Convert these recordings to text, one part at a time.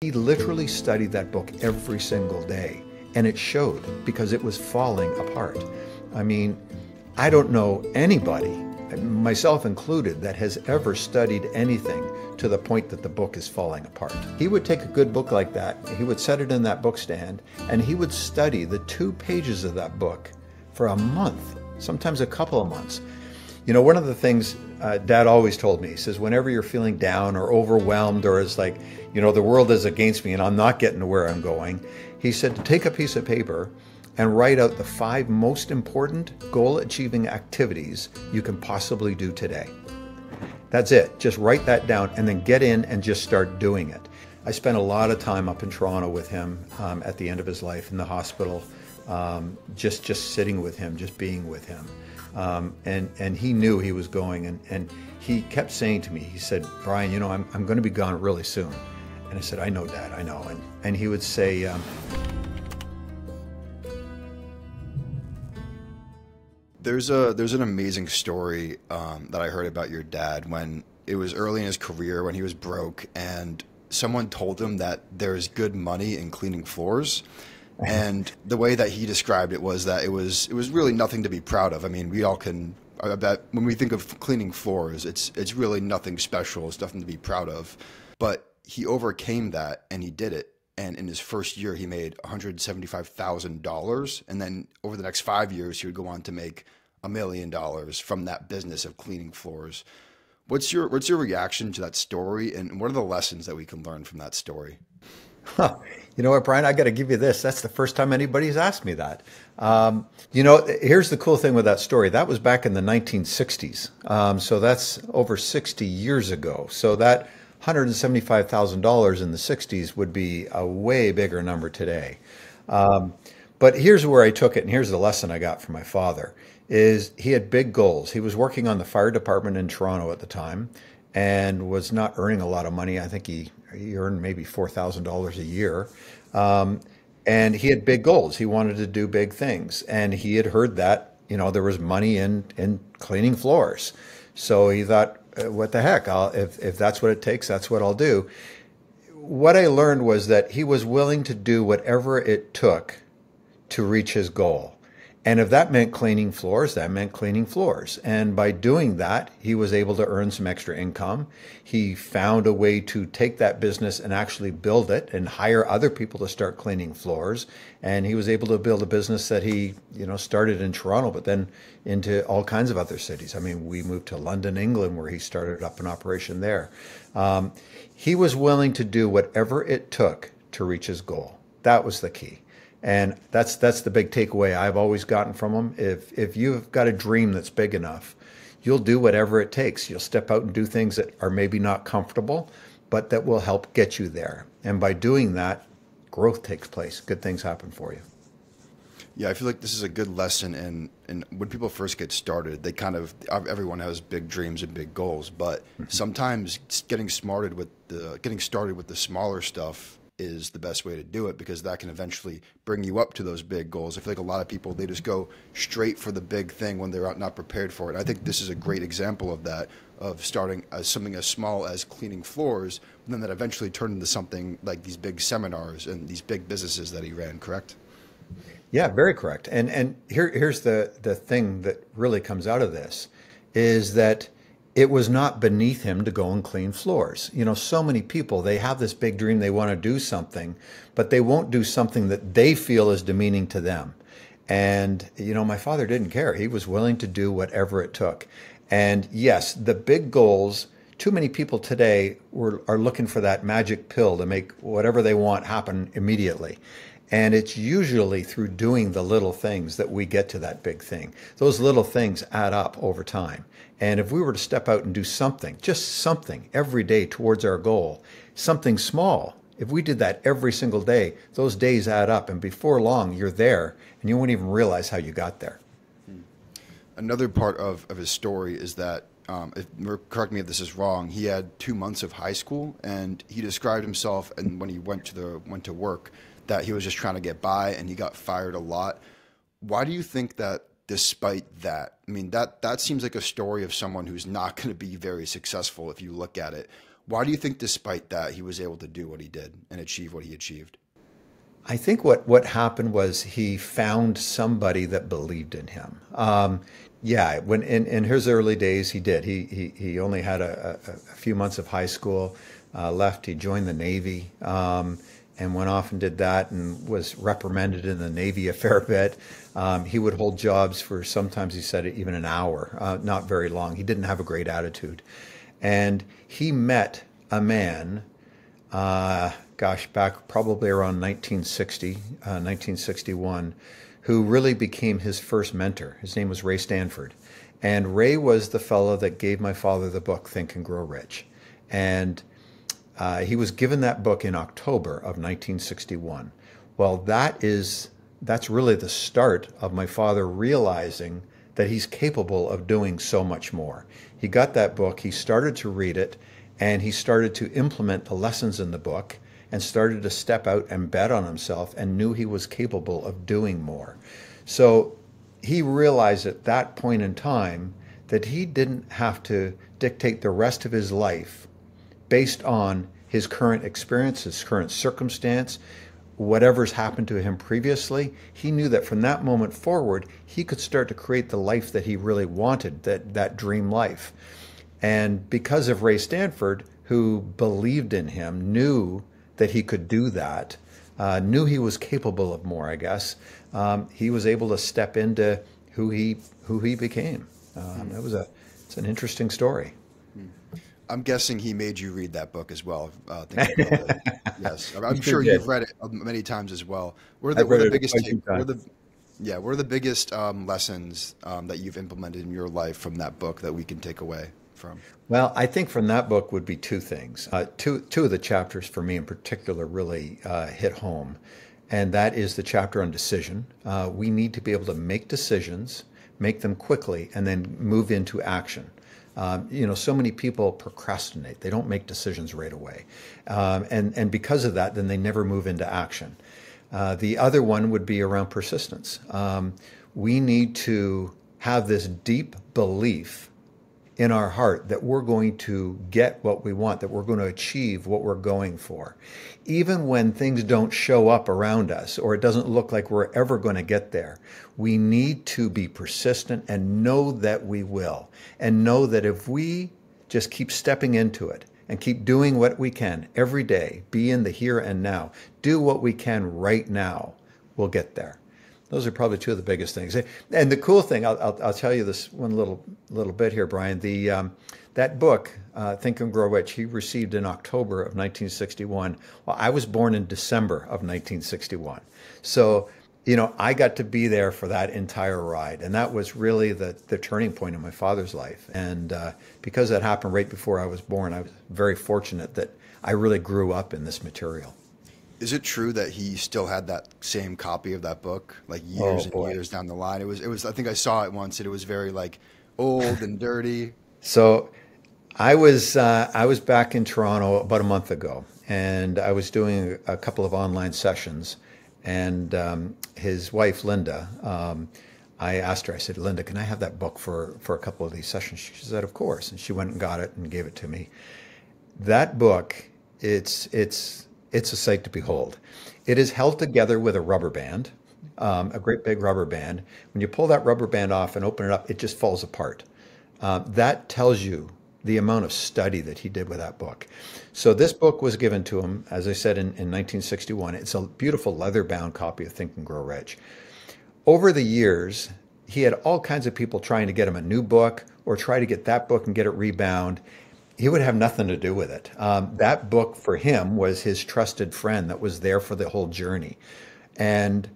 He literally studied that book every single day, and it showed because it was falling apart. I mean, I don't know anybody, myself included, that has ever studied anything to the point that the book is falling apart. He would take a good book like that, he would set it in that book stand, and he would study the 2 pages of that book for a month, sometimes a couple of months. You know, one of the things Dad always told me, he says, whenever you're feeling down or overwhelmed, or it's like, you know, the world is against me and I'm not getting to where I'm going, he said to take a piece of paper and write out the 5 most important goal-achieving activities you can possibly do today. That's it. Just write that down and then get in and just start doing it. I spent a lot of time up in Toronto with him at the end of his life in the hospital, just sitting with him, just being with him. And he knew he was going, and he kept saying to me, he said, Brian, you know, I'm going to be gone really soon. And I said, I know, Dad, I know. And he would say, there's an amazing story that I heard about your dad when it was early in his career, when he was broke, and someone told him that there's good money in cleaning floors. And the way that he described it was that it was really nothing to be proud of. I mean, we all can, I bet when we think of cleaning floors, it's really nothing special. It's nothing to be proud of. But he overcame that and he did it. And in his first year, he made $175,000. And then over the next 5 years, he would go on to make $1 million from that business of cleaning floors. What's your reaction to that story? And what are the lessons that we can learn from that story? Huh. You know what, Brian, I got to give you this. That's the first time anybody's asked me that. You know, here's the cool thing with that story. That was back in the 1960s. So that's over 60 years ago. So that $175,000 in the 60s would be a way bigger number today. But here's where I took it, and here's the lesson I got from my father, is he had big goals. He was working on the fire department in Toronto at the time and was not earning a lot of money. I think he earned maybe $4,000 a year. And he had big goals. He wanted to do big things. And he had heard that, you know, there was money in cleaning floors. So he thought, what the heck, if that's what it takes, that's what I'll do. What I learned was that he was willing to do whatever it took to reach his goal. And if that meant cleaning floors, that meant cleaning floors. And by doing that, he was able to earn some extra income. He found a way to take that business and actually build it and hire other people to start cleaning floors. And he was able to build a business that he, you know, started in Toronto, but then into all kinds of other cities. I mean, we moved to London, England, where he started up an operation there. He was willing to do whatever it took to reach his goal. That was the key. And that's the big takeaway I've always gotten from him. If you've got a dream that's big enough, you'll do whatever it takes. You'll step out and do things that are maybe not comfortable, but that will help get you there. And by doing that, growth takes place. Good things happen for you. Yeah, I feel like this is a good lesson. And when people first get started, they kind of, everyone has big dreams and big goals, but sometimes getting started with the smaller stuff is the best way to do it, because that can eventually bring you up to those big goals. I feel like a lot of people, they just go straight for the big thing when they're not prepared for it. And I think this is a great example of that, of starting as something as small as cleaning floors, and then that eventually turned into something like these big seminars and these big businesses that he ran, correct? Yeah, very correct. And here's the thing that really comes out of this is that it was not beneath him to go and clean floors. You know, so many people, they have this big dream, they want to do something, but they won't do something that they feel is demeaning to them. And, you know, my father didn't care. He was willing to do whatever it took. And yes, the big goals, too many people today are looking for that magic pill to make whatever they want happen immediately. And it's usually through doing the little things that we get to that big thing. Those little things add up over time. And if we were to step out and do something, just something every day towards our goal, something small, if we did that every single day, those days add up. And before long, you're there and you won't even realize how you got there. Another part of his story is that, correct me if this is wrong, he had 2 months of high school, and he described himself, and when he went to work, that he was just trying to get by, and he got fired a lot. Why do you think that despite that, I mean, that seems like a story of someone who's not going to be very successful if you look at it. Why do you think, despite that, he was able to do what he did and achieve what he achieved? I think what happened was he found somebody that believed in him. Yeah, when in his early days, he did. He only had a few months of high school left. He joined the Navy and went off and did that and was reprimanded in the Navy a fair bit. He would hold jobs for sometimes he said even an hour, not very long. He didn't have a great attitude, and he met a man. Back probably around 1960, 1961, who really became his first mentor. His name was Ray Stanford. And Ray was the fellow that gave my father the book, Think and Grow Rich. And he was given that book in October of 1961. Well, that's really the start of my father realizing that he's capable of doing so much more. He got that book, he started to read it, and he started to implement the lessons in the book and started to step out and bet on himself and knew he was capable of doing more. So he realized at that point in time that he didn't have to dictate the rest of his life based on his current experience, his current circumstance, whatever's happened to him previously. He knew that from that moment forward, he could start to create the life that he really wanted, that dream life. And because of Ray Stanford, who believed in him, knew that he could do that, knew he was capable of more, I guess, he was able to step into who he became. It's an interesting story. I'm guessing he made you read that book as well. Thinking about it. Yes, I'm sure did. you've read it many times as well. What I've are read the it biggest quite a few times. what are the biggest lessons that you've implemented in your life from that book that we can take away from? Well, I think from that book would be two things. Two of the chapters for me in particular really hit home, and that is the chapter on decision. We need to be able to make decisions, make them quickly, and then move into action. So many people procrastinate. They don't make decisions right away. And because of that, then they never move into action. The other one would be around persistence. We need to have this deep belief in our heart that we're going to get what we want, that we're going to achieve what we're going for. Even when things don't show up around us or it doesn't look like we're ever going to get there, we need to be persistent and know that we will. And know that if we just keep stepping into it and keep doing what we can every day, be in the here and now, do what we can right now, we'll get there. Those are probably two of the biggest things. And the cool thing, I'll tell you this one little bit here, Brian. That book, Think and Grow Rich, he received in October of 1961. Well, I was born in December of 1961. So, I got to be there for that entire ride. And that was really the turning point in my father's life. And because that happened right before I was born, I was very fortunate that I really grew up in this material. Is it true that he still had that same copy of that book, like years and years down the line? It was. I think I saw it once, and it was very like old and dirty. So, I was back in Toronto about a month ago, and I was doing a couple of online sessions, and his wife Linda. I asked her. I said, "Linda, can I have that book for a couple of these sessions?" She said, "Of course," and she went and got it and gave it to me. That book, it's a sight to behold. It is held together with a rubber band, a great big rubber band. When you pull that rubber band off and open it up, it just falls apart. That tells you the amount of study that he did with that book. So this book was given to him, as I said, in 1961. It's a beautiful leather-bound copy of Think and Grow Rich. Over the years, he had all kinds of people trying to get him a new book or try to get that book and get it rebound. He would have nothing to do with it. That book for him was his trusted friend that was there for the whole journey. And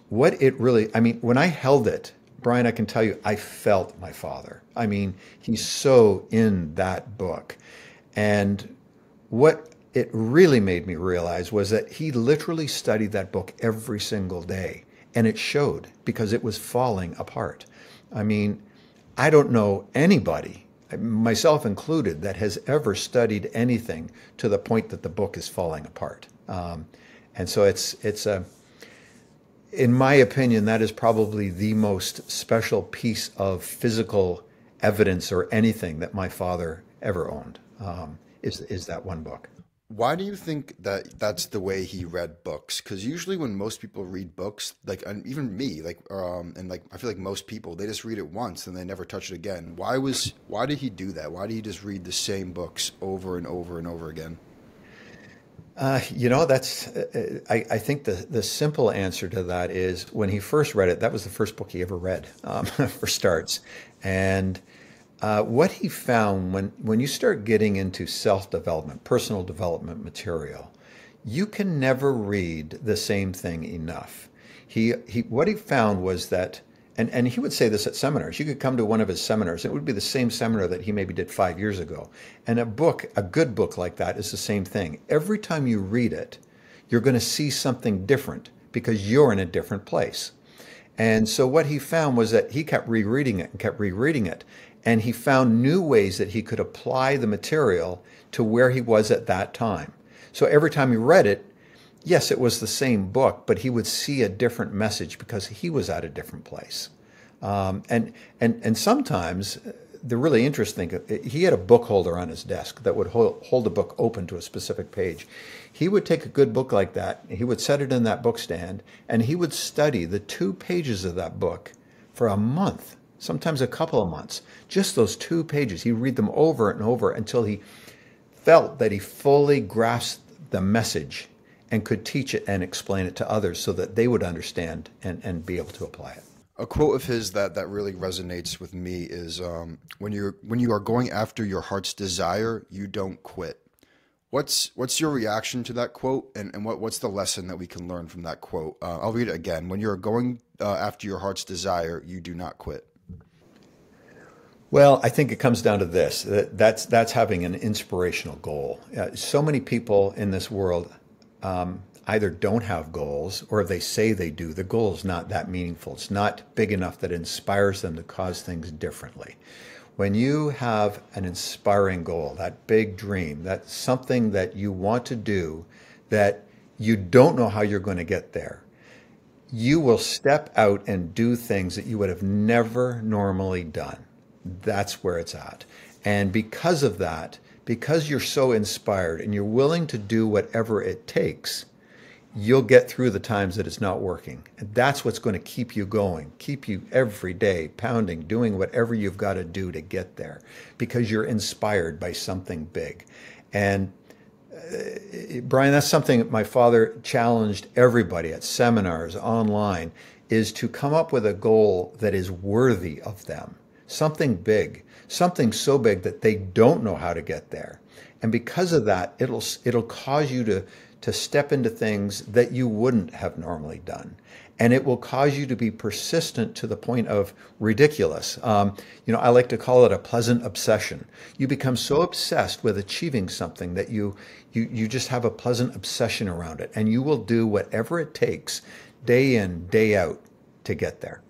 what it really, when I held it, Brian, I can tell you, I felt my father. He's so in that book. And what it really made me realize was that he literally studied that book every single day. And it showed because it was falling apart. I don't know anybody, myself included, that has ever studied anything to the point that the book is falling apart. And so in my opinion, that is probably the most special piece of physical evidence or anything that my father ever owned. is that one book. Why do you think that that's the way he read books? Because usually when most people read books, like and even me, and like I feel like most people, they just read it once and they never touch it again. Why did he do that? Why did he just read the same books over and over and over again? That's, I think the simple answer to that is when he first read it, that was the first book he ever read, for starts. And what he found when you start getting into self-development, personal development material, you can never read the same thing enough. What he found was that, and he would say this at seminars. You could come to one of his seminars. It would be the same seminar that he maybe did 5 years ago. And a good book like that is the same thing. Every time you read it, you're going to see something different because you're in a different place. And so what he found was that he kept rereading it and kept rereading it. And he found new ways that he could apply the material to where he was at that time. So every time he read it, yes, it was the same book, but he would see a different message because he was at a different place. And sometimes the really interesting, he had a book holder on his desk that would hold a book open to a specific page. He would take a good book like that, he would set it in that book stand, and he would study the 2 pages of that book for a month, sometimes a couple of months. Just those 2 pages. He'd read them over and over until he felt that he fully grasped the message and could teach it and explain it to others so that they would understand and be able to apply it. A quote of his that really resonates with me is when you are going after your heart's desire, you don't quit. What's your reaction to that quote, and what's the lesson that we can learn from that quote? I'll read it again. When you're going after your heart's desire, you do not quit. Well, I think it comes down to this. That's having an inspirational goal. So many people in this world either don't have goals or if they say they do, the goal is not that meaningful. It's not big enough that it inspires them to cause things differently. When you have an inspiring goal, that big dream, that's something that you want to do that you don't know how you're going to get there, you will step out and do things that you would have never normally done. That's where it's at. And because of that, because you're so inspired and you're willing to do whatever it takes, you'll get through the times that it's not working. And that's what's going to keep you going, keep you every day pounding, doing whatever you've got to do to get there because you're inspired by something big. And Brian, that's something that my father challenged everybody at seminars, online, is to come up with a goal that is worthy of them. Something big, something so big that they don't know how to get there. And because of that, it'll cause you to step into things that you wouldn't have normally done. And it will cause you to be persistent to the point of ridiculous. I like to call it a pleasant obsession. You become so obsessed with achieving something that you just have a pleasant obsession around it. And you will do whatever it takes, day in, day out, to get there.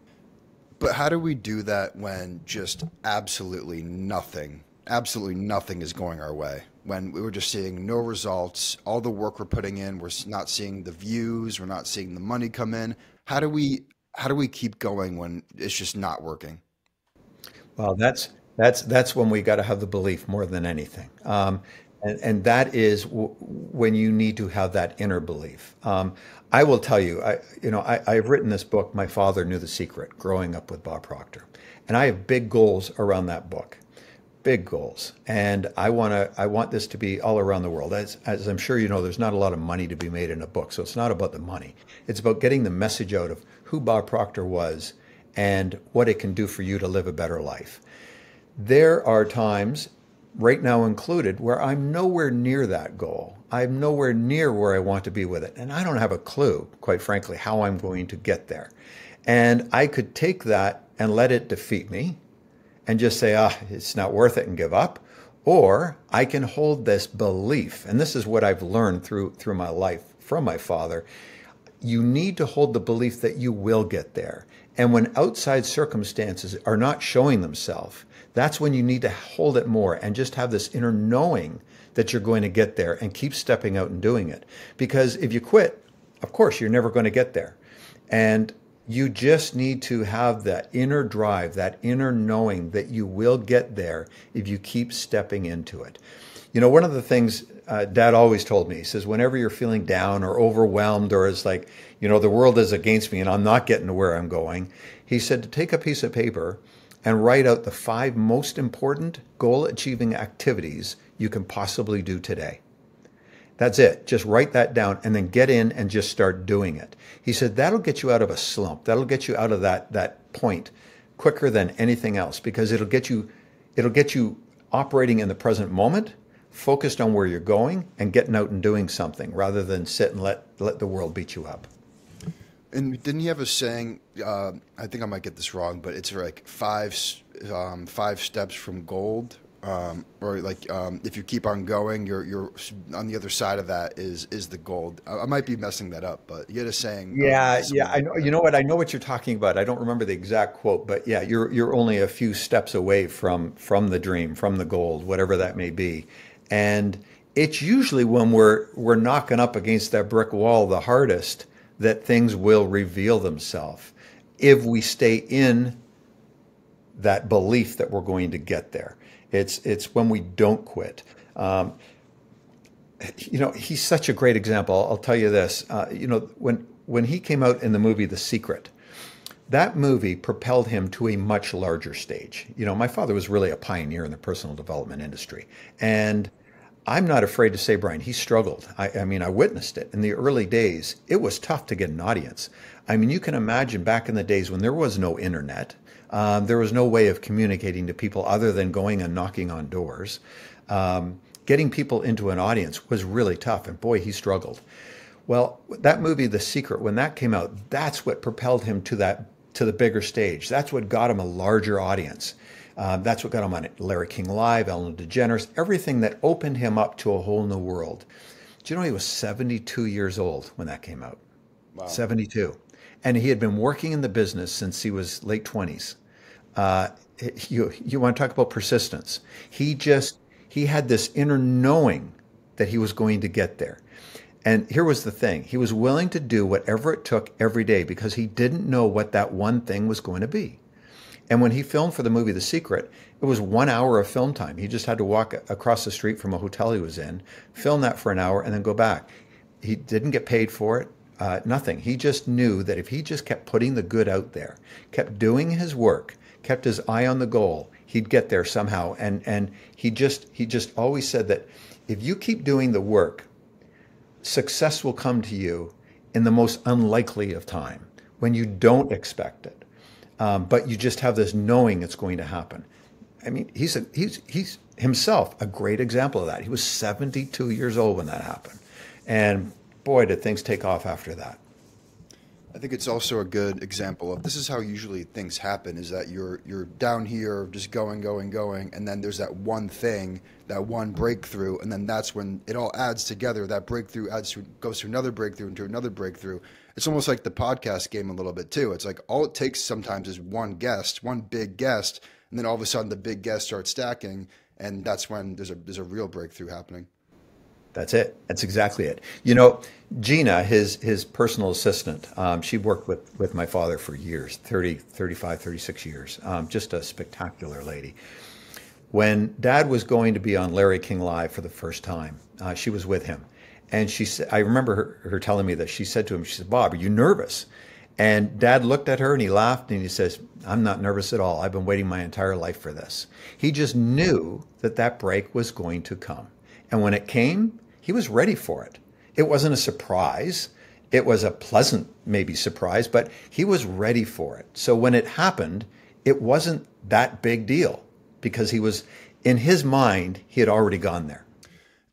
But how do we do that when just absolutely nothing is going our way? When we were just seeing no results, all the work we're putting in, we're not seeing the views, we're not seeing the money come in. How do we keep going when it's just not working? Well, that's when we got to have the belief more than anything. And that is when you need to have that inner belief. I will tell you, I've written this book, My Father Knew the Secret, Growing Up with Bob Proctor. And I have big goals around that book, big goals. And I want this to be all around the world. As I'm sure you know, there's not a lot of money to be made in a book. So it's not about the money. It's about getting the message out of who Bob Proctor was and what it can do for you to live a better life. There are times, right now included, where I'm nowhere near that goal. I'm nowhere near where I want to be with it. And I don't have a clue, quite frankly, how I'm going to get there. And I could take that and let it defeat me and just say, it's not worth it and give up. Or I can hold this belief. And this is what I've learned through my life from my father. You need to hold the belief that you will get there. And when outside circumstances are not showing themselves, that's when you need to hold it more and just have this inner knowing that you're going to get there and keep stepping out and doing it. Because if you quit, of course, you're never going to get there. And You just need to have that inner drive, that inner knowing that you will get there if you keep stepping into it. You know, one of the things Dad always told me, he says, whenever you're feeling down or overwhelmed, or it's like, you know, the world is against me and I'm not getting to where I'm going, he said to take a piece of paper and write out the 5 most important goal achieving activities you can possibly do today. That's it. Just write that down and then get in and just start doing it. He said that'll get you out of a slump. That'll get you out of that point quicker than anything else, because it'll get you operating in the present moment, focused on where you're going and getting out and doing something rather than sit and let the world beat you up. And didn't he have a saying? I think I might get this wrong, but it's like five steps from gold, or like if you keep on going, you're on the other side of that is the gold. I might be messing that up, but he had a saying. Yeah, I Like know. that. You know what? I know what you're talking about. I don't remember the exact quote, but yeah, you're only a few steps away from the dream, from the gold, whatever that may be. And it's usually when we're knocking up against that brick wall the hardest that things will reveal themselves if we stay in that belief that we're going to get there. It's when we don't quit. You know, he's such a great example. I'll tell you this. You know, when he came out in the movie The Secret, that movie propelled him to a much larger stage. You know, my father was really a pioneer in the personal development industry. And I'm not afraid to say, Brian, he struggled. I mean, I witnessed it. In the early days, it was tough to get an audience. I mean, you can imagine back in the days when there was no internet, there was no way of communicating to people other than going and knocking on doors. Getting people into an audience was really tough. And boy, he struggled. Well, that movie, The Secret, when that came out, that's what propelled him to the bigger stage. That's what got him a larger audience. That's what got him on Larry King Live, Ellen DeGeneres, everything that opened him up to a whole new world. Do you know he was 72 years old when that came out? Wow. 72. And he had been working in the business since he was late 20s. Uh, you want to talk about persistence. He had this inner knowing that he was going to get there. And here was the thing. He was willing to do whatever it took every day because he didn't know what that one thing was going to be. And when he filmed for the movie The Secret, it was 1 hour of film time. He just had to walk across the street from a hotel he was in, film that for an hour, and then go back. He didn't get paid for it, nothing. He just knew that if he just kept putting the good out there, kept doing his work, kept his eye on the goal, he'd get there somehow. And he just always said that if you keep doing the work, success will come to you in the most unlikely of time, when you don't expect it. But you just have this knowing it's going to happen. I mean, he's himself a great example of that. He was 72 years old when that happened. And boy, did things take off after that. I think it's also a good example of this is how usually things happen, is that you're down here just going, and then there's that one thing, that one breakthrough, and then that's when it all adds together. That breakthrough goes to another breakthrough, into another breakthrough. It's almost like the podcast game a little bit too. It's like all it takes sometimes is one guest, one big guest, and then all of a sudden the big guests start stacking, and that's when there's a real breakthrough happening. That's it. That's exactly it. You know, Gina, his personal assistant, she worked with my father for years, 30, 35, 36 years. Just a spectacular lady. When Dad was going to be on Larry King Live for the first time, she was with him. And she said, I remember her telling me that she said to him, she said, Bob, are you nervous? And Dad looked at her and he laughed and he says, I'm not nervous at all. I've been waiting my entire life for this. He just knew that break was going to come. And when it came, he was ready for it. It wasn't a surprise. It was a pleasant, maybe surprise, but he was ready for it. So when it happened, it wasn't that big deal because he was, in his mind, he had already gone there.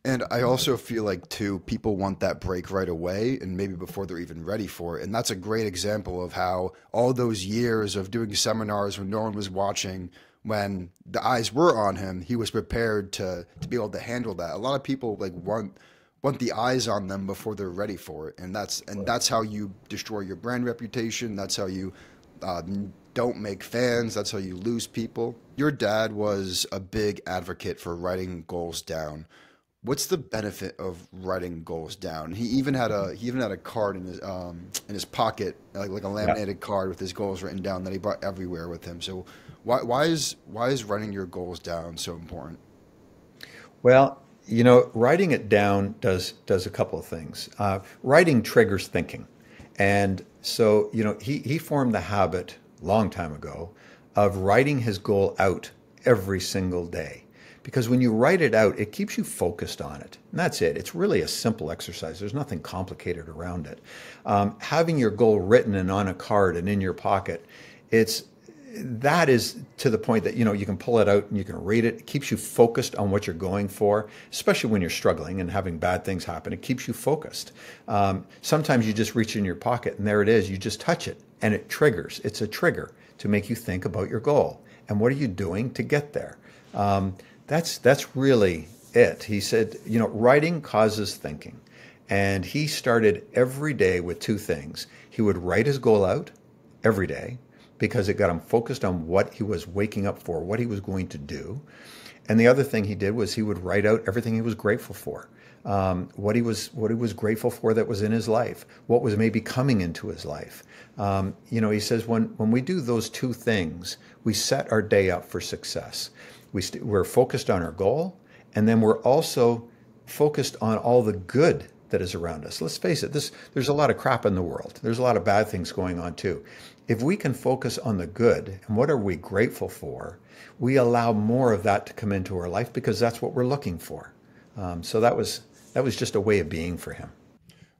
And I also feel like, too, people want that break right away and maybe before they're even ready for it. And that's a great example of how all those years of doing seminars when no one was watching, when the eyes were on him, he was prepared to be able to handle that. A lot of people like want the eyes on them before they're ready for it. And that's how you destroy your brand reputation. That's how you don't make fans. That's how you lose people. Your dad was a big advocate for writing goals down. What's the benefit of writing goals down? He even had a card in his pocket, like a Yeah. laminated card with his goals written down that he brought everywhere with him. So why is writing your goals down so important? Well, writing it down does a couple of things. Writing triggers thinking, and so he formed the habit long time ago of writing his goal out every single day. Because when you write it out, it keeps you focused on it. And that's it. It's really a simple exercise. There's nothing complicated around it. Having your goal written and on a card and in your pocket, it's that is to the point that you can pull it out and you can read it. It keeps you focused on what you're going for, especially when you're struggling and having bad things happen. It keeps you focused. Sometimes you just reach in your pocket and there it is. You just touch it and it triggers. It's a trigger to make you think about your goal and what are you doing to get there. That's really it. He said, writing causes thinking. And he started every day with two things. He would write his goal out every day because it got him focused on what he was waking up for, what he was going to do. And the other thing he did was he would write out everything he was grateful for, what he was grateful for that was in his life, what was maybe coming into his life. He says when we do those two things, we set our day up for success. We're focused on our goal, and then we're also focused on all the good that is around us. Let's face it, there's a lot of crap in the world. There's a lot of bad things going on too. If we can focus on the good and what are we grateful for, we allow more of that to come into our life because that's what we're looking for. So that was just a way of being for him.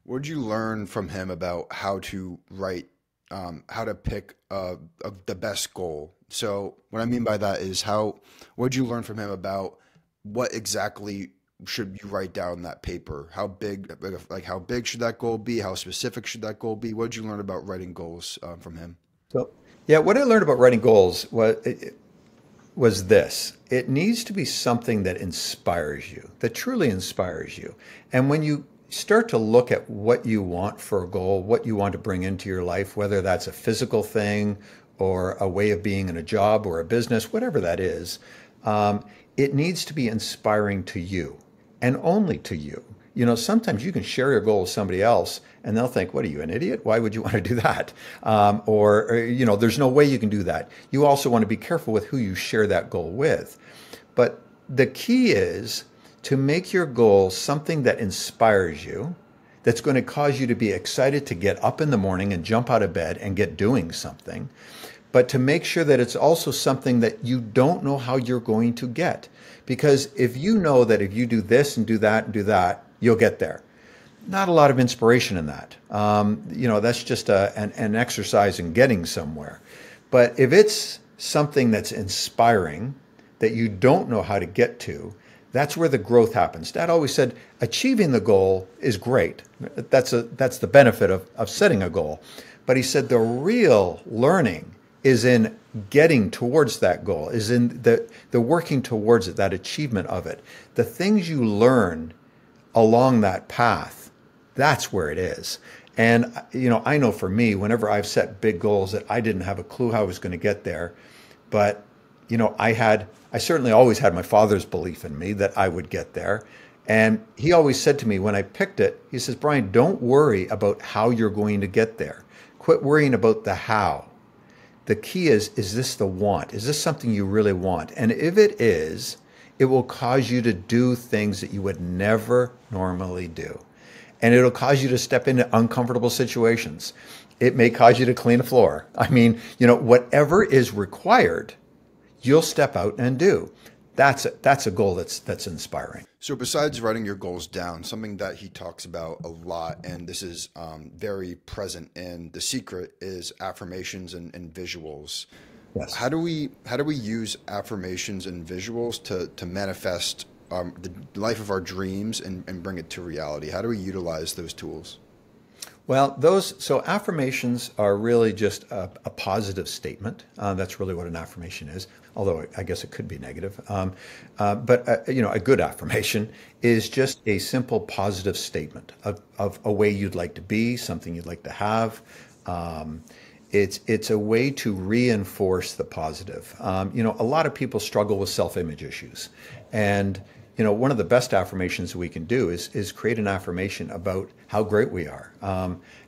What did you learn from him about how to write, how to pick the best goal? So what I mean by that is what did you learn from him about what exactly should you write down on that paper? How big, like how big should that goal be? How specific should that goal be? What did you learn about writing goals from him? So, yeah, what I learned about writing goals was this. It needs to be something that inspires you, that truly inspires you. And when you start to look at what you want for a goal, what you want to bring into your life, whether that's a physical thing or a way of being in a job or a business, whatever that is, it needs to be inspiring to you and only to you. Sometimes you can share your goal with somebody else and they'll think, what are you, an idiot? Why would you want to do that? There's no way you can do that. You also want to be careful with who you share that goal with. But the key is to make your goal something that inspires you, that's going to cause you to be excited to get up in the morning and jump out of bed and get doing something, but to make sure that it's also something that you don't know how you're going to get. Because if you know that if you do this and do that and do that, you'll get there. Not a lot of inspiration in that. That's just an exercise in getting somewhere. But if it's something that's inspiring that you don't know how to get to, that's where the growth happens. Dad always said, achieving the goal is great. That's the benefit of setting a goal. But he said the real learning is in getting towards that goal, is in the working towards it, that achievement of it. The things you learn along that path, that's where it is. And, I know for me, whenever I've set big goals that I didn't have a clue how I was going to get there, but, I certainly always had my father's belief in me that I would get there. And he always said to me when I picked it, he says, Brian, don't worry about how you're going to get there. Quit worrying about the how. The key is this the want? Is this something you really want? And if it is, it will cause you to do things that you would never normally do. And it'll cause you to step into uncomfortable situations. It may cause you to clean a floor. Whatever is required, you'll step out and do. That's a goal that's inspiring. So besides writing your goals down, something that he talks about a lot, and this is very present in The Secret, is affirmations and visuals. Yes. How do we use affirmations and visuals to manifest the life of our dreams and bring it to reality? How do we utilize those tools? Well, so affirmations are really just a positive statement. That's really what an affirmation is, although I guess it could be negative. But a good affirmation is just a simple positive statement of a way you'd like to be, something you'd like to have. It's a way to reinforce the positive. A lot of people struggle with self-image issues. And one of the best affirmations we can do is create an affirmation about how great we are,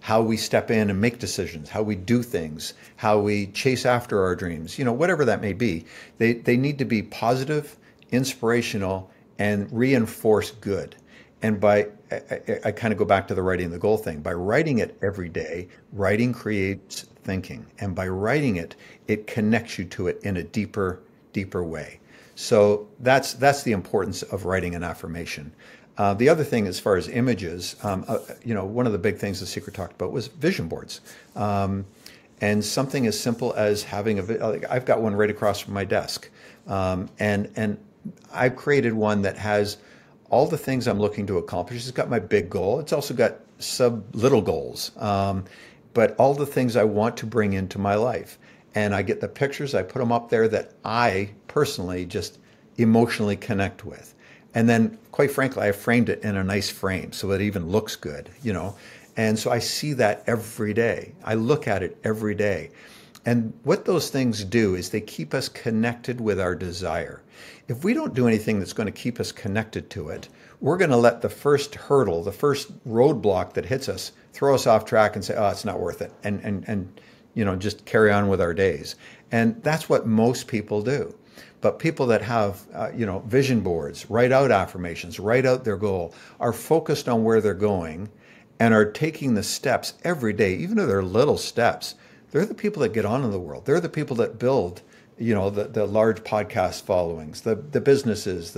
how we step in and make decisions, how we do things, how we chase after our dreams, whatever that may be. They need to be positive, inspirational, and reinforce good. And I kind of go back to the writing the goal thing. By writing it every day, writing creates thinking. And by writing it, it connects you to it in a deeper way. So that's the importance of writing an affirmation. The other thing, as far as images, one of the big things the Secret talked about was vision boards. And something as simple as having I've got one right across from my desk. And I've created one that has all the things I'm looking to accomplish. It's got my big goal. It's also got little goals, but all the things I want to bring into my life. And I get the pictures, I put them up there that I personally just emotionally connect with. And then, quite frankly, I framed it in a nice frame so it even looks good, And so I see that every day. I look at it every day. And what those things do is they keep us connected with our desire. If we don't do anything that's going to keep us connected to it, we're going to let the first hurdle, the first roadblock that hits us, throw us off track and say, oh, it's not worth it. And just carry on with our days. And that's what most people do. But people that have, vision boards, write out affirmations, write out their goal, are focused on where they're going and are taking the steps every day, even though they're little steps. They're the people that get on in the world. They're the people that build, the large podcast followings, the businesses,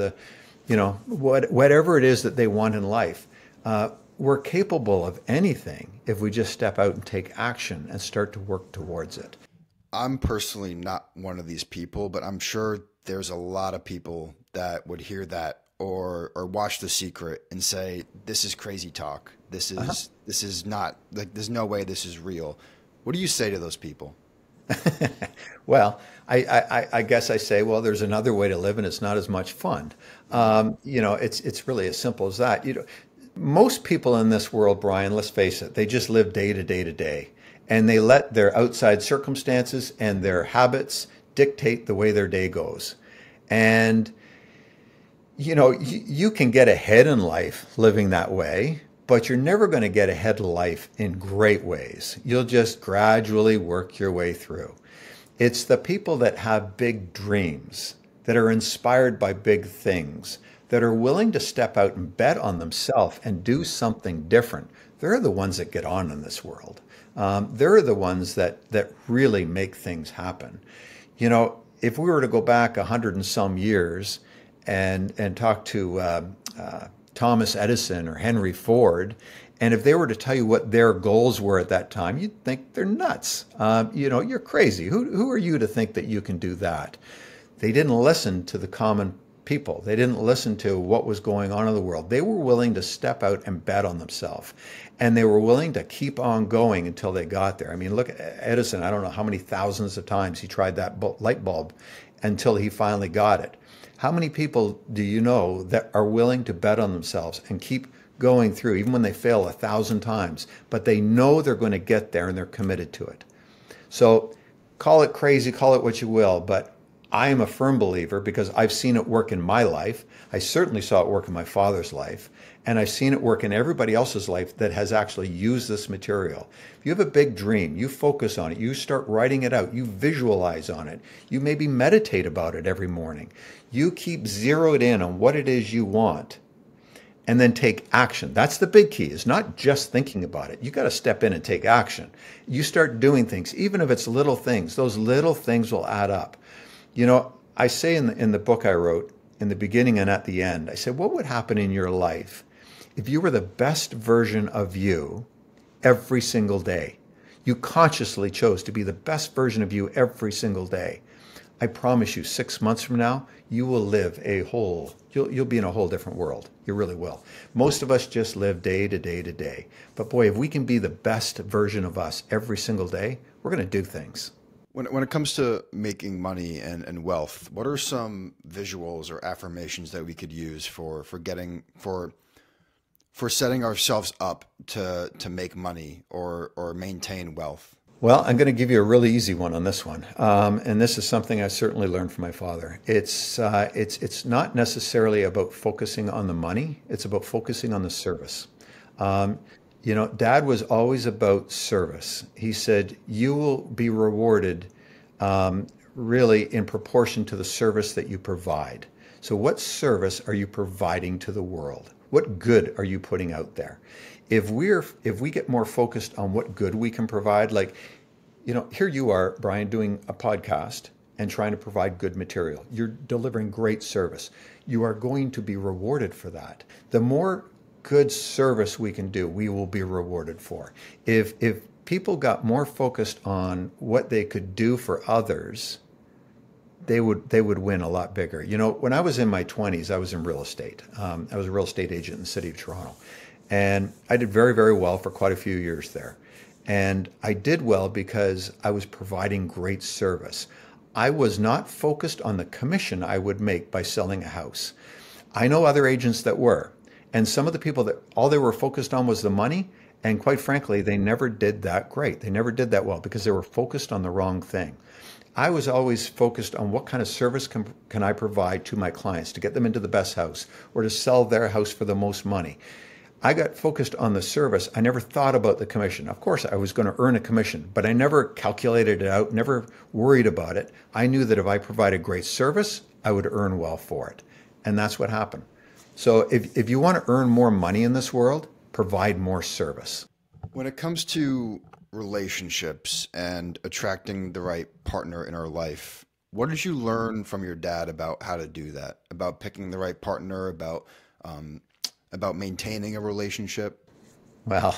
whatever it is that they want in life. We're capable of anything if we just step out and take action and start to work towards it. I'm personally not one of these people, but I'm sure there's a lot of people that would hear that or watch The Secret and say, this is crazy talk. This is not, like, there's no way this is real. What do you say to those people? Well, I guess I say, well, there's another way to live and it's not as much fun. It's really as simple as that. Most people in this world, Brian, let's face it, they just live day to day to day. And they let their outside circumstances and their habits dictate the way their day goes. And, you can get ahead in life living that way, but you're never going to get ahead in life in great ways. You'll just gradually work your way through. It's the people that have big dreams, that are inspired by big things, that are willing to step out and bet on themselves and do something different. They're the ones that get on in this world. They're the ones that really make things happen. If we were to go back 100 and some years and talk to Thomas Edison or Henry Ford, and if they were to tell you what their goals were at that time, you'd think they're nuts. You're crazy. Who are you to think that you can do that? They didn't listen to the common people. They didn't listen to what was going on in the world. They were willing to step out and bet on themselves. And they were willing to keep on going until they got there. I mean, look at Edison. I don't know how many thousands of times he tried that light bulb until he finally got it. How many people do you know that are willing to bet on themselves and keep going through, even when they fail 1,000 times, but they know they're going to get there and they're committed to it? So call it crazy, call it what you will, but I am a firm believer because I've seen it work in my life. I certainly saw it work in my father's life, and I've seen it work in everybody else's life that has actually used this material. If you have a big dream, you focus on it, you start writing it out, you visualize on it, you maybe meditate about it every morning. You keep zeroed in on what it is you want and then take action. That's the big key, is not just thinking about it. You got to step in and take action. You start doing things, even if it's little things, those little things will add up. I say in the book I wrote, in the beginning and at the end, I said, what would happen in your life if you were the best version of you every single day? You consciously chose to be the best version of you every single day. I promise you, 6 months from now, you will live you'll be in a whole different world. You really will. Most of us just live day to day to day. But boy, if we can be the best version of us every single day, we're going to do things. When it comes to making money and wealth, what are some visuals or affirmations that we could use for setting ourselves up to make money or maintain wealth? Well, I'm going to give you a really easy one on this one, and this is something I certainly learned from my father. It's not necessarily about focusing on the money; it's about focusing on the service. Um, Dad was always about service. He said, "You will be rewarded, um, really in proportion to the service that you provide." So, what service are you providing to the world? What good are you putting out there? If we get more focused on what good we can provide, like, here you are, Brian, doing a podcast and trying to provide good material. You're delivering great service. You are going to be rewarded for that. The more good service we can do, we will be rewarded for. If people got more focused on what they could do for others, they would win a lot bigger. When I was in my 20s, I was in real estate. I was a real estate agent in the city of Toronto. And I did very, very well for quite a few years there. And I did well because I was providing great service. I was not focused on the commission I would make by selling a house. I know other agents that were. And some of the people that all they were focused on was the money. And quite frankly, they never did that great. They never did that well because they were focused on the wrong thing. I was always focused on what kind of service can I provide to my clients to get them into the best house or to sell their house for the most money. I got focused on the service. I never thought about the commission. Of course, I was going to earn a commission, but I never calculated it out, never worried about it. I knew that if I provided great service, I would earn well for it. And that's what happened. So if you want to earn more money in this world, provide more service. When it comes to relationships and attracting the right partner in our life, what did you learn from your dad about how to do that? About picking the right partner, about maintaining a relationship? Well,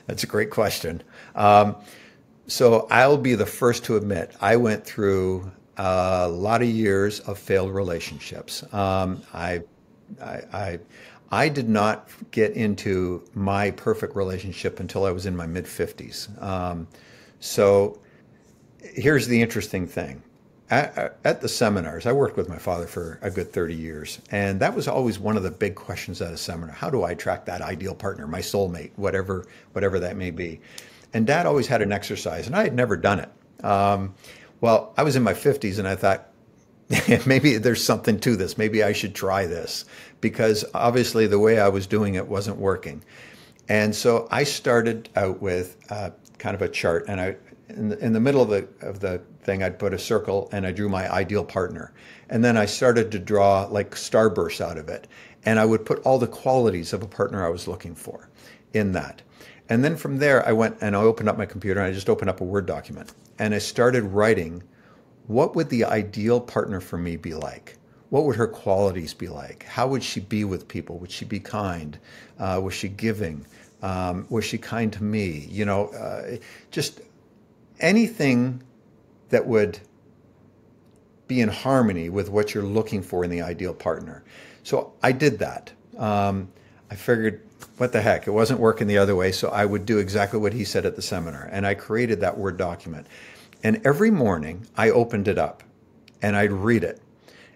that's a great question. So I'll be the first to admit I went through a lot of years of failed relationships. I did not get into my perfect relationship until I was in my mid 50s. So here's the interesting thing. At the seminars, I worked with my father for a good 30 years. And that was always one of the big questions at a seminar. How do I attract that ideal partner, my soulmate, whatever that may be? And Dad always had an exercise, and I had never done it. Well, I was in my 50s, and I thought, maybe there's something to this. Maybe I should try this, because obviously the way I was doing it wasn't working. And so I started out with kind of a chart, and in the middle of the thing, I'd put a circle and I drew my ideal partner. And then I started to draw like starbursts out of it. And I would put all the qualities of a partner I was looking for in that. And then from there, I went and I opened up my computer and I just opened up a Word document. And I started writing, what would the ideal partner for me be like? What would her qualities be like? How would she be with people? Would she be kind? Was she giving? Was she kind to me? Just anything that would be in harmony with what you're looking for in the ideal partner. So I did that. I figured, what the heck, it wasn't working the other way, so I would do exactly what he said at the seminar. And I created that Word document. And every morning I opened it up and I'd read it.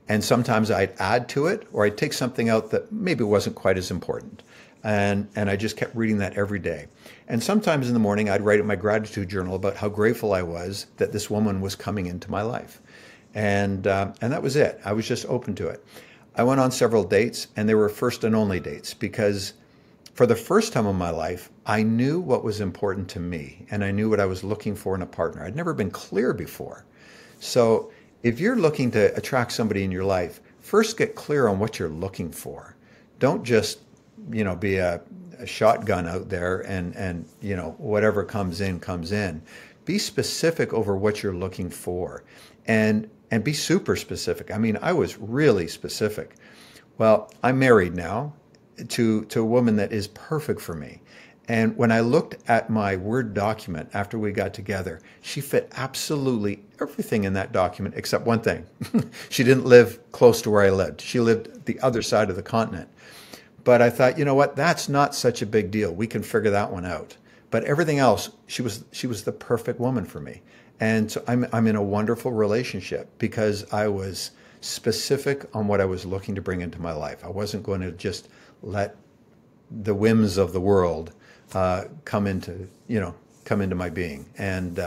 And sometimes I'd add to it, or I'd take something out that maybe wasn't quite as important. And I just kept reading that every day. And sometimes in the morning, I'd write in my gratitude journal about how grateful I was that this woman was coming into my life. And that was it. I was just open to it. I went on several dates, and they were first and only dates, because for the first time in my life, I knew what was important to me, and I knew what I was looking for in a partner. I'd never been clear before. So if you're looking to attract somebody in your life, first get clear on what you're looking for. Don't just be a shotgun out there and whatever comes in, comes in. Be specific over what you're looking for, and be super specific. I mean, I was really specific. Well, I'm married now to a woman that is perfect for me. And when I looked at my Word document after we got together, she fit absolutely everything in that document except one thing. She didn't live close to where I lived. She lived the other side of the continent. But I thought, you know what, that's not such a big deal. We can figure that one out. But everything else, she was the perfect woman for me. And so I'm in a wonderful relationship because I was specific on what I was looking to bring into my life. I wasn't going to just let the whims of the world come into come into my being. And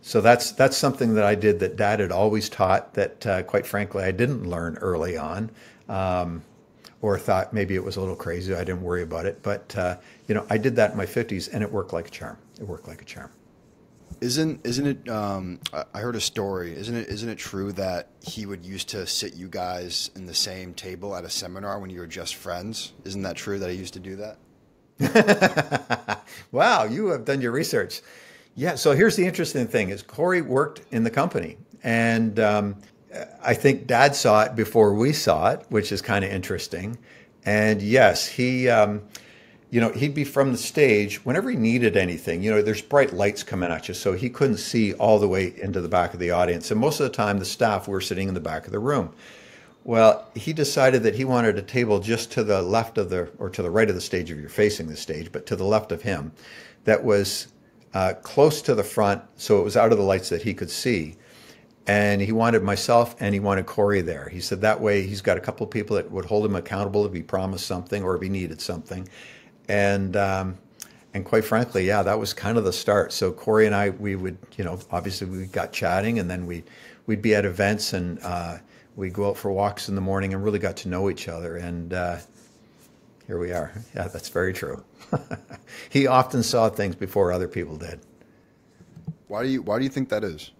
so that's something that I did that Dad had always taught that, quite frankly, I didn't learn early on, or thought maybe it was a little crazy. I didn't worry about it. But, I did that in my 50s, and it worked like a charm. It worked like a charm. Isn't it? I heard a story. Isn't it true that he would used to sit you guys in the same table at a seminar when you were just friends? Isn't that true that he used to do that? Wow, you have done your research. Yeah. So here's the interesting thing: is Corey worked in the company, and I think Dad saw it before we saw it, which is kind of interesting. And yes, he'd be from the stage whenever he needed anything. There's bright lights coming at you, so he couldn't see all the way into the back of the audience. And most of the time, the staff were sitting in the back of the room. Well, he decided that he wanted a table just to the left of or to the right of the stage if you're facing the stage, but to the left of him, that was close to the front, so it was out of the lights that he could see. And he wanted myself and he wanted Corey there. He said that way he's got a couple of people that would hold him accountable if he promised something or if he needed something. And quite frankly, yeah, that was kind of the start. So Corey and I, we would, obviously we got chatting, and then we'd be at events, and we'd go out for walks in the morning and really got to know each other. And here we are. Yeah, that's very true. He often saw things before other people did. Why do you think that is?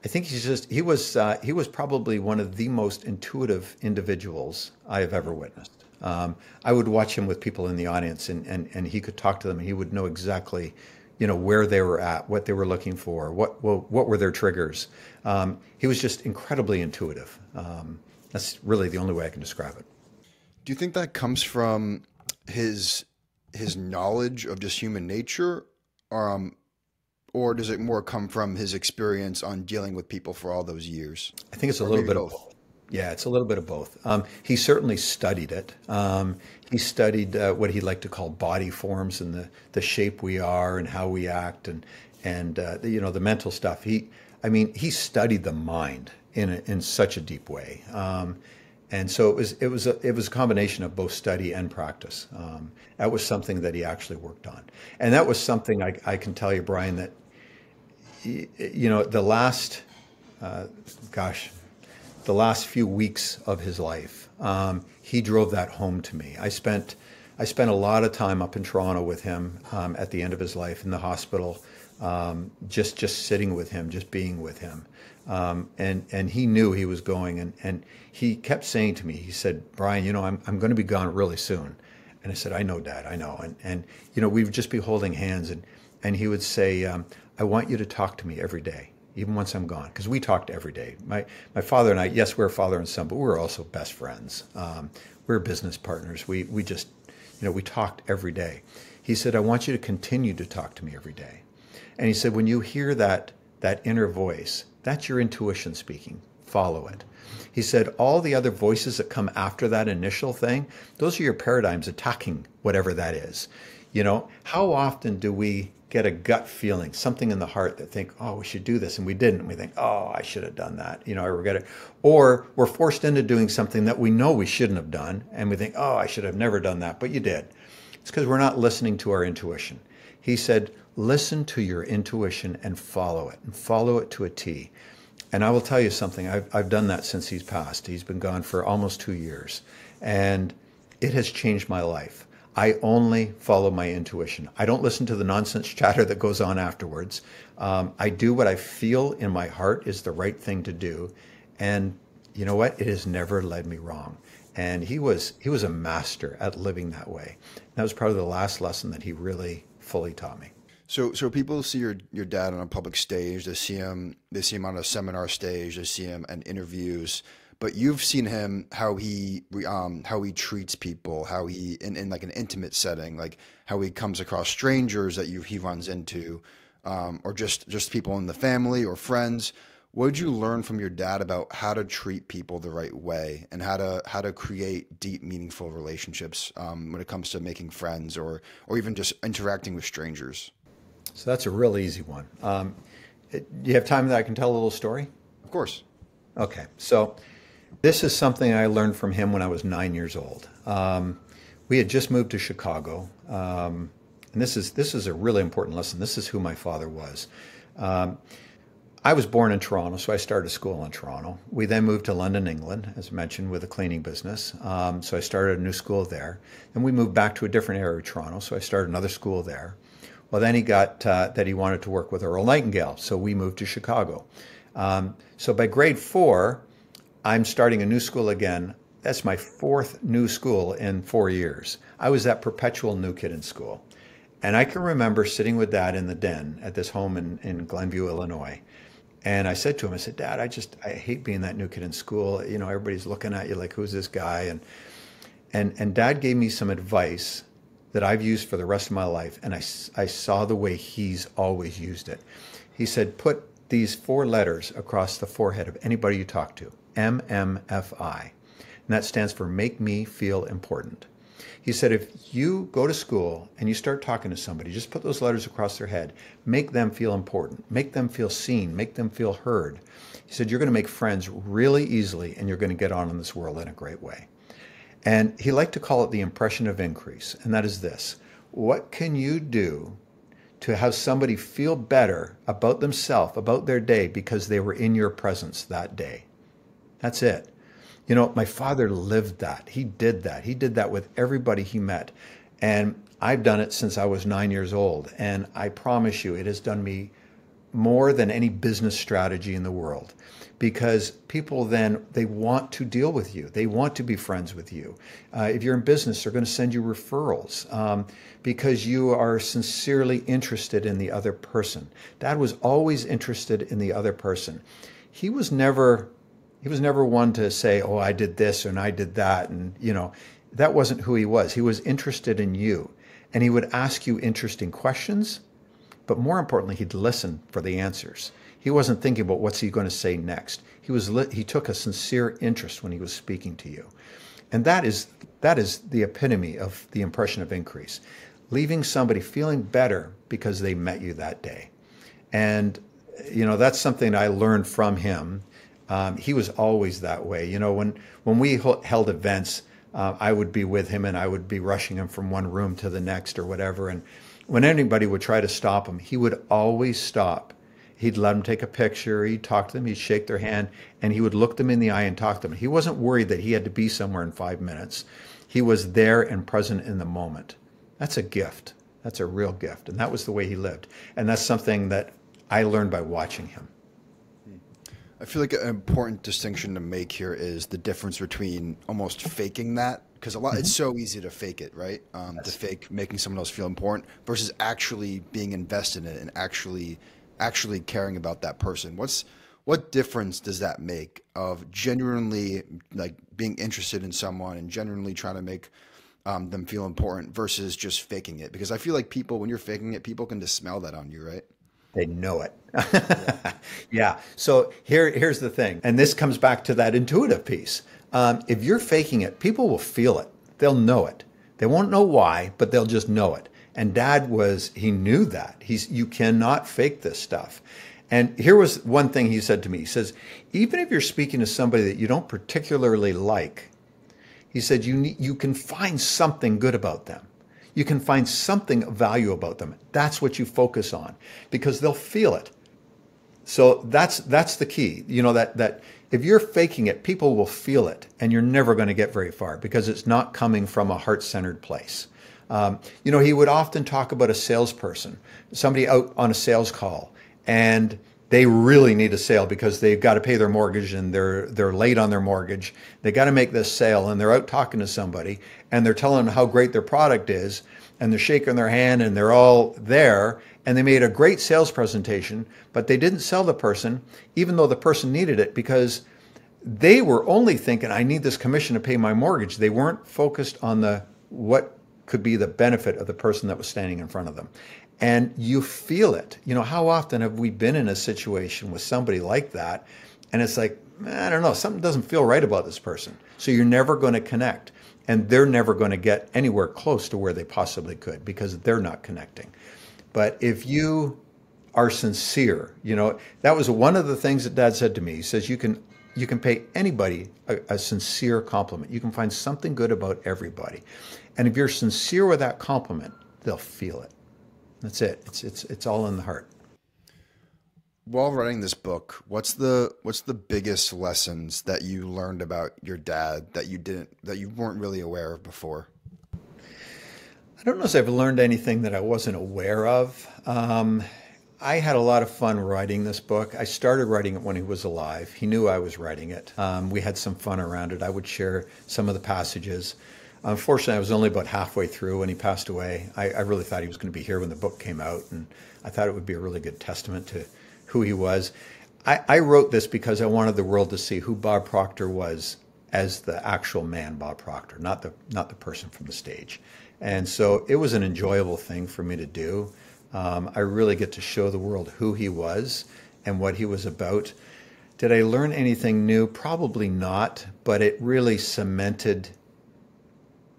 I think he was probably one of the most intuitive individuals I have ever witnessed. I would watch him with people in the audience, and he could talk to them, and he would know exactly, where they were at, what they were looking for, what were their triggers. He was just incredibly intuitive. That's really the only way I can describe it. Do you think that comes from his knowledge of just human nature, or does it more come from his experience on dealing with people for all those years? I think it's a little bit of both. Yeah, it's a little bit of both. He certainly studied it. He studied what he liked to call body forms and the shape we are and how we act and the mental stuff. He studied the mind in such a deep way. And so it was a combination of both study and practice. That was something that he actually worked on, and that was something I can tell you, Brian, that the last few weeks of his life, he drove that home to me. I spent a lot of time up in Toronto with him at the end of his life in the hospital, just sitting with him, just being with him. And he knew he was going, and he kept saying to me, he said, "Brian, I'm going to be gone really soon." And I said, "I know, Dad, I know." And we'd just be holding hands, and he would say, "I want you to talk to me every day, even once I'm gone," because we talked every day. My father and I, yes, we're father and son, but we're also best friends. We're business partners. We just, we talked every day. He said, "I want you to continue to talk to me every day." And he said, "When you hear that inner voice, that's your intuition speaking. Follow it." He said, "All the other voices that come after that initial thing, those are your paradigms attacking whatever that is. How often do we get a gut feeling, something in the heart that think, oh, we should do this, and we didn't. And we think, oh, I should have done that. I regret it. Or we're forced into doing something that we know we shouldn't have done, and we think, oh, I should have never done that, but you did. It's because we're not listening to our intuition." He said, "Listen to your intuition and follow it to a T." And I will tell you something, I've done that since he's passed. He's been gone for almost 2 years, and it has changed my life. I only follow my intuition. I don't listen to the nonsense chatter that goes on afterwards. I do what I feel in my heart is the right thing to do. And you know what? It has never led me wrong. And he was a master at living that way. That was probably the last lesson that he really fully taught me. So people see your dad on a public stage. They see him on a seminar stage. They see him in interviews. But you've seen him how he treats people, how he in like an intimate setting, like how he comes across strangers that he runs into, or just people in the family or friends. What did you learn from your dad about how to treat people the right way and how to create deep, meaningful relationships when it comes to making friends or even just interacting with strangers? So that's a real easy one. Do you have time that I can tell a little story? Of course. Okay. So this is something I learned from him when I was 9 years old. We had just moved to Chicago. and this is a really important lesson. This is who my father was. Um, I was born in Toronto, so I started school in Toronto. We then moved to London, England, as mentioned, with a cleaning business. So I started a new school there. Then we moved back to a different area of Toronto, so I started another school there. Well, then he got that he wanted to work with Earl Nightingale, so we moved to Chicago. So by grade 4, I'm starting a new school again. That's my 4th new school in 4 years. I was that perpetual new kid in school. And I can remember sitting with Dad in the den at this home in Glenview, Illinois. And I said to him, I said, Dad, I hate being that new kid in school. You know, everybody's looking at you like, who's this guy? And Dad gave me some advice that I've used for the rest of my life. And I saw the way he's always used it. He said, put these 4 letters across the forehead of anybody you talk to, MMFI. And that stands for make me feel important. He said, if you go to school and you start talking to somebody, just put those letters across their head, make them feel important, make them feel seen, make them feel heard. He said, you're going to make friends really easily and you're going to get on in this world in a great way. And he liked to call it the impression of increase. And that is this: what can you do to have somebody feel better about themselves, about their day, because they were in your presence that day? That's it. You know, my father lived that. He did that. He did that with everybody he met. And I've done it since I was 9 years old. And I promise you, it has done me more than any business strategy in the world, because people then, they want to deal with you. They want to be friends with you. If you're in business, they're going to send you referrals because you are sincerely interested in the other person. Dad was always interested in the other person. He was never one to say, oh, I did this and I did that. And, you know, that wasn't who he was. He was interested in you. And he would ask you interesting questions, but more importantly, he'd listen for the answers. He wasn't thinking about what's he going to say next. He took a sincere interest when he was speaking to you. And that is the epitome of the impression of increase. Leaving somebody feeling better because they met you that day. And, you know, that's something I learned from him. He was always that way. You know, when we held events, I would be with him and I would be rushing him from one room to the next or whatever. And when anybody would try to stop him, he would always stop. He'd let them take a picture. He'd talk to them. He'd shake their hand and he would look them in the eye and talk to them. He wasn't worried that he had to be somewhere in 5 minutes. He was there and present in the moment. That's a gift. That's a real gift. And that was the way he lived. And that's something that I learned by watching him. I feel like an important distinction to make here is the difference between almost faking that, because it's so easy to fake it, right? To fake making someone else feel important versus actually being invested in it and actually caring about that person. What difference does that make of genuinely like being interested in someone and genuinely trying to make them feel important versus just faking it? Because I feel like people, when you're faking it, people can just smell that on you, right? They know it. Yeah. So here's the thing. And this comes back to that intuitive piece. If you're faking it, people will feel it. They'll know it. They won't know why, but they'll just know it. And Dad he knew that. You cannot fake this stuff. And here was one thing he said to me. He says, even if you're speaking to somebody that you don't particularly like, he said, you can find something good about them. You can find something of value about them. That's what you focus on because they'll feel it. So that's the key. You know, that if you're faking it, people will feel it and you're never going to get very far because it's not coming from a heart-centered place. You know, he would often talk about a salesperson, somebody out on a sales call, and they really need a sale because they've got to pay their mortgage and they're late on their mortgage. They got to make this sale and they're out talking to somebody and they're telling them how great their product is and they're shaking their hand and they're all there and they made a great sales presentation, but they didn't sell the person even though the person needed it because they were only thinking, I need this commission to pay my mortgage. They weren't focused on what could be the benefit of the person that was standing in front of them. And you feel it. You know, how often have we been in a situation with somebody like that? And it's like, I don't know, something doesn't feel right about this person. So you're never going to connect. And they're never going to get anywhere close to where they possibly could because they're not connecting. But if you are sincere, you know, that was one of the things that Dad said to me. He says, you can pay anybody a sincere compliment. You can find something good about everybody. And if you're sincere with that compliment, they'll feel it. That's it. It's all in the heart. While writing this book, what's the biggest lessons that you learned about your dad that you weren't really aware of before? I don't know if I've learned anything that I wasn't aware of. I had a lot of fun writing this book. I started writing it when he was alive. He knew I was writing it. We had some fun around it. I would share some of the passages. Unfortunately, I was only about halfway through when he passed away. I really thought he was going to be here when the book came out, and I thought it would be a really good testament to who he was. I wrote this because I wanted the world to see who Bob Proctor was as the actual man, Bob Proctor, not the person from the stage. And so it was an enjoyable thing for me to do. I really get to show the world who he was and what he was about. Did I learn anything new? Probably not, but it really cemented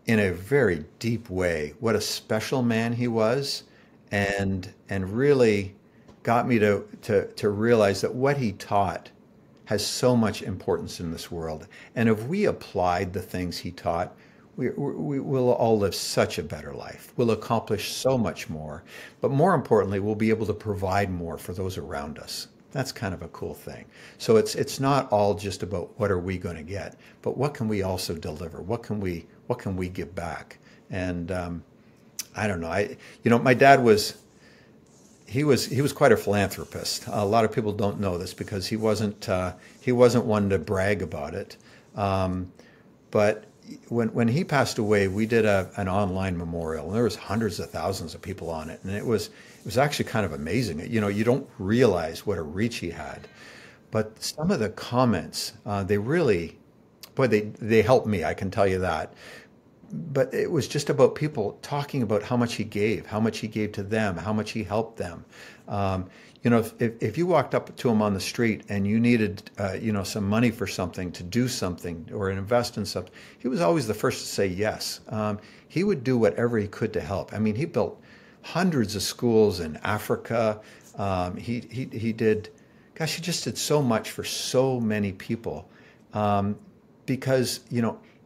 in a very deep way what a special man he was, and really got me to realize that what he taught has so much importance in this world. And if we applied the things he taught, we will all live such a better life. We'll accomplish so much more. But more importantly, we'll be able to provide more for those around us. That's kind of a cool thing. So it's not all just about what are we going to get, but what can we also deliver? What can we give back? And I don't know. My dad was quite a philanthropist. A lot of people don't know this because he wasn't one to brag about it. But when he passed away, we did an online memorial, and there was hundreds of thousands of people on it, and it was actually kind of amazing. You don't realize what a reach he had, but some of the comments, they really, boy, they helped me. I can tell you that. But it was just about people talking about how much he gave to them, how much he helped them. If you walked up to him on the street and you needed, some money for something, to do something or invest in something, he was always the first to say yes. He would do whatever he could to help. I mean, he built hundreds of schools in Africa. He did, gosh, he just did so much for so many people because,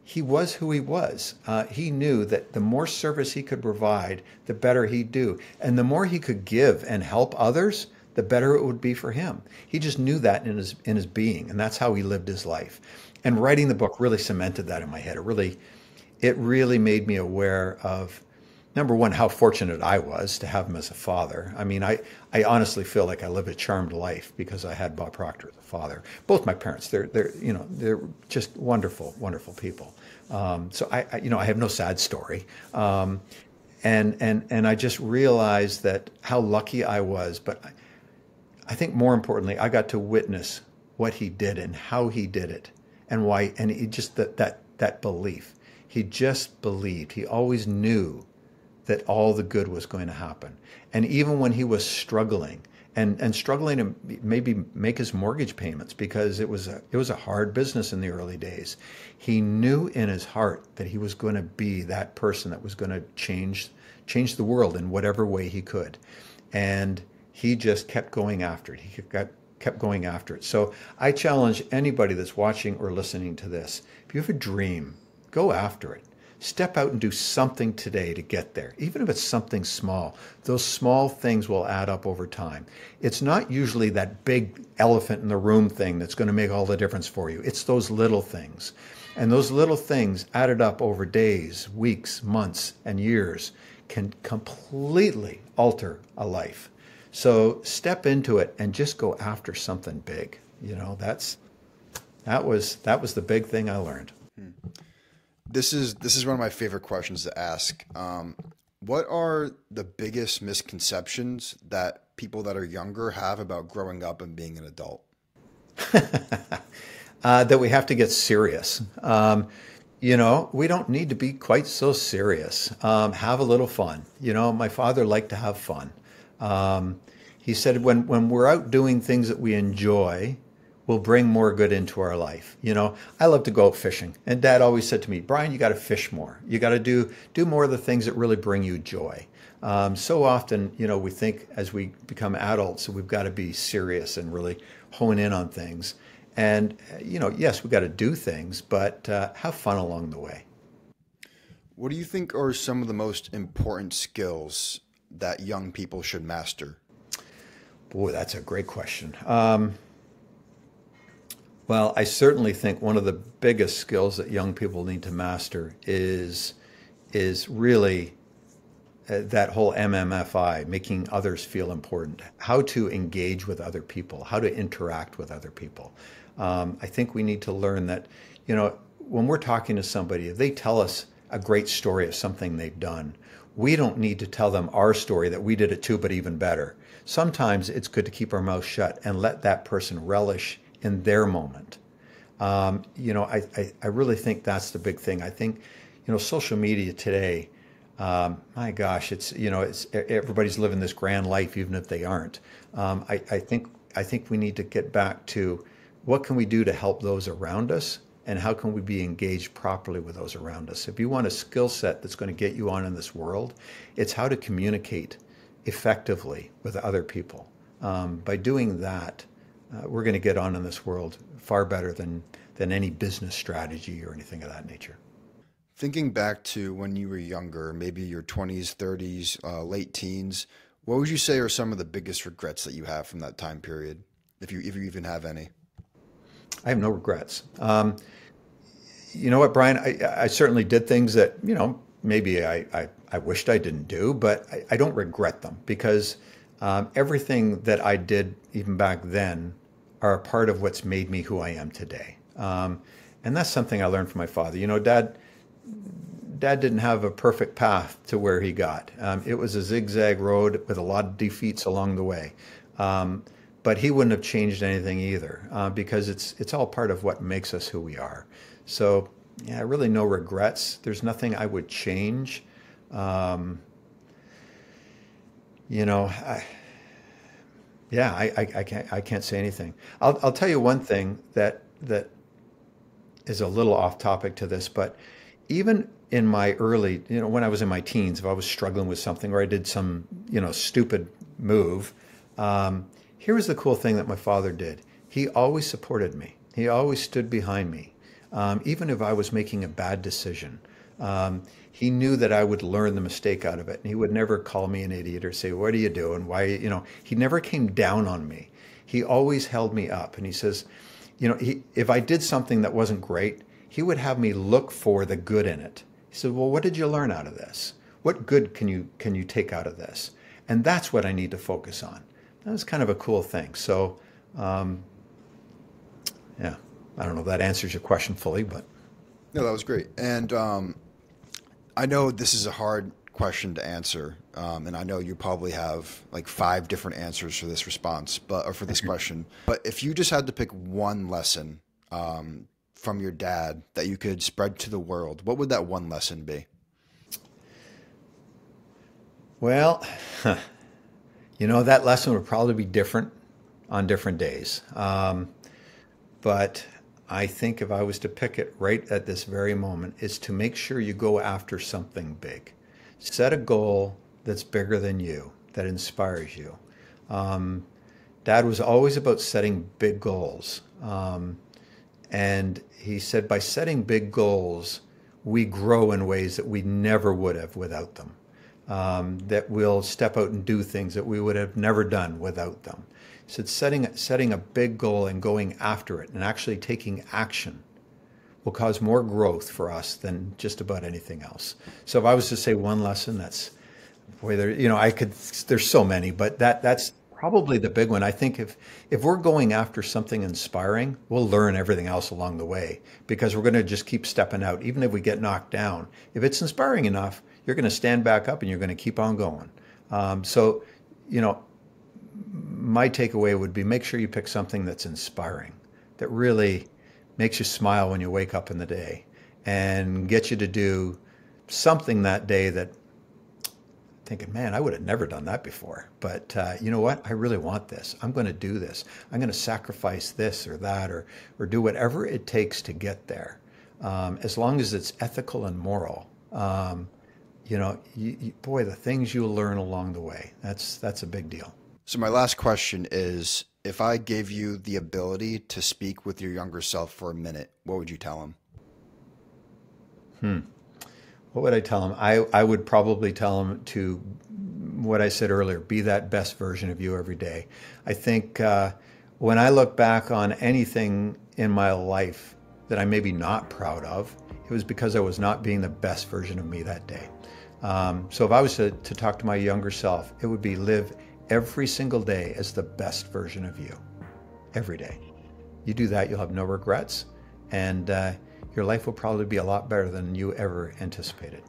he was who he was. He knew that the more service he could provide, the better he'd do. And the more he could give and help others, the better it would be for him. He just knew that in his being, and that's how he lived his life. And writing the book really cemented that in my head. It really made me aware of, number one, how fortunate I was to have him as a father. I mean, I honestly feel like I live a charmed life because I had Bob Proctor as a father. Both my parents, they're just wonderful, wonderful people. So I have no sad story. And I just realized that how lucky I was. But I think more importantly, I got to witness what he did and how he did it and why. And he just that belief. He just believed. He always knew that all the good was going to happen. And even when he was struggling and struggling to maybe make his mortgage payments because it was a hard business in the early days, he knew in his heart that he was going to be that person that was going to change the world in whatever way he could. And he just kept going after it. He kept going after it. So I challenge anybody that's watching or listening to this, if you have a dream, go after it. Step out and do something today to get there, even if it's something small. Those small things will add up over time. It's not usually that big elephant in the room thing that's going to make all the difference for you. It's those little things. And those little things added up over days, weeks, months, and years can completely alter a life. So step into it and just go after something big. That was the big thing I learned. This is one of my favorite questions to ask. What are the biggest misconceptions that people that are younger have about growing up and being an adult? That we have to get serious. We don't need to be quite so serious. Have a little fun. My father liked to have fun. He said when we're out doing things that we enjoy, will bring more good into our life. I love to go out fishing, and Dad always said to me, Brian, you got to fish more. You got to do more of the things that really bring you joy. So often, we think as we become adults, we've got to be serious and really hone in on things. And, yes, we got to do things, but have fun along the way. What do you think are some of the most important skills that young people should master? Boy, that's a great question. Well, I certainly think one of the biggest skills that young people need to master is really that whole MMFI, making others feel important, how to engage with other people, how to interact with other people. I think we need to learn that, when we're talking to somebody, if they tell us a great story of something they've done, we don't need to tell them our story that we did it too, but even better. Sometimes it's good to keep our mouth shut and let that person relish in their moment. I really think that's the big thing. I think, social media today, my gosh, it's everybody's living this grand life, even if they aren't. I think we need to get back to what can we do to help those around us, and how can we be engaged properly with those around us. If you want a skill set that's going to get you on in this world, it's how to communicate effectively with other people. By doing that, we're going to get on in this world far better than any business strategy or anything of that nature. Thinking back to when you were younger, maybe your 20s, 30s, late teens, what would you say are some of the biggest regrets that you have from that time period, if you even have any? I have no regrets. You know what, Brian? I certainly did things that, maybe I wished I didn't do, but I don't regret them, because everything that I did even back then are a part of what's made me who I am today. And that's something I learned from my father. Dad didn't have a perfect path to where he got. It was a zigzag road with a lot of defeats along the way. But he wouldn't have changed anything either, because it's all part of what makes us who we are. So, yeah, really no regrets. There's nothing I would change. I can't say anything. I'll tell you one thing that is a little off topic to this, but even in my early, when I was in my teens, if I was struggling with something or I did some, stupid move, here was the cool thing that my father did. He always supported me. He always stood behind me. Even if I was making a bad decision, he knew that I would learn the mistake out of it. And he would never call me an idiot or say, "What are you doing? Why?" He never came down on me. He always held me up. And he says, if I did something that wasn't great, he would have me look for the good in it. He said, "Well, what did you learn out of this? What good can you take out of this?" And that's what I need to focus on. That was kind of a cool thing. So, yeah, I don't know if that answers your question fully, but. No, that was great. And I know this is a hard question to answer, and I know you probably have like 5 different answers for this response, or for this question. But if you just had to pick one lesson from your dad that you could spread to the world, what would that one lesson be? Well, that lesson would probably be different on different days. But I think if I was to pick it right at this very moment, is to make sure you go after something big. Set a goal that's bigger than you, that inspires you. Dad was always about setting big goals. And he said, by setting big goals, we grow in ways that we never would have without them. That we'll step out and do things that we would have never done without them. He said, setting a big goal and going after it and actually taking action will cause more growth for us than just about anything else. So if I was to say one lesson, that's, boy, there's so many, but that's probably the big one. I think if we're going after something inspiring, we'll learn everything else along the way, because we're going to just keep stepping out. Even if we get knocked down, if it's inspiring enough, you're going to stand back up and you're going to keep on going. So, my takeaway would be, make sure you pick something that's inspiring, that really makes you smile when you wake up in the day, and get you to do something that day that thinking, man, I would have never done that before. But you know what? I really want this. I'm going to do this. I'm going to sacrifice this or that, or do whatever it takes to get there. As long as it's ethical and moral, boy, the things you'll learn along the way, that's a big deal. So my last question is, if I gave you the ability to speak with your younger self for a minute, what would you tell him? What would I tell him? I would probably tell him to what I said earlier, be that best version of you every day. I think when I look back on anything in my life that I may be not proud of, it was because I was not being the best version of me that day. So if I was to talk to my younger self, it would be live every single day as the best version of you, every day. You do that, you'll have no regrets, and your life will probably be a lot better than you ever anticipated.